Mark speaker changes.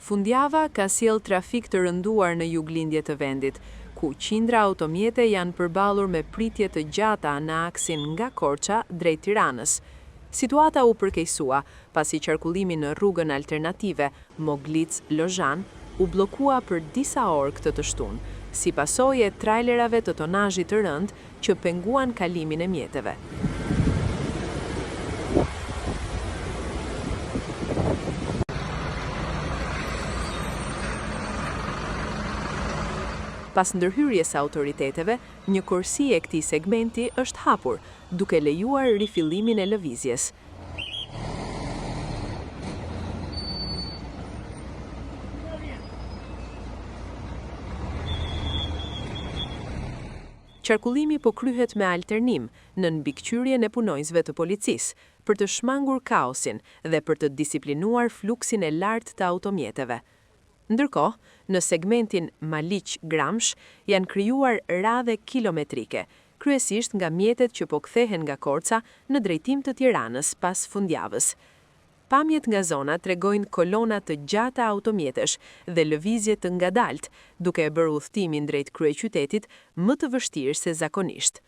Speaker 1: Fundjava ka sjell trafik të rënduar në juglindje të vendit, ku qindra automjete janë përballur me pritje të gjata në aksin nga Korça drejt Tiranës. Situata u përkeqësua pasi qarkullimi në rrugën alternative Moglic-Lozhan u bllokua për disa orë këtë të shtunë, si pasojë e trailerave të tonazhit të rënd që penguan kalimin e mjeteve. Pas ndërhyrjes së autoriteteve, një korsi e këtij segmenti është hapur, duke lejuar rifillimin e lëvizjes. Qarkullimi po kryhet me alternim në mbikëqyrjen e punonjësve të policisë, për të shmangur kaosin dhe për të disiplinuar fluksin e lartë të automjeteve. Ndërkohë, në segmentin Maliq-Gramsh janë krijuar radhe kilometrike, kryesisht nga mjetet që po kthehen nga Korça në drejtim të Tiranës pas fundjavës. Pamjet nga zona tregojnë kolona të gjata automjetesh dhe lëvizje të ngadaltë, duke e bërë udhëtimin drejt kryeqytetit më të vështirë se zakonisht.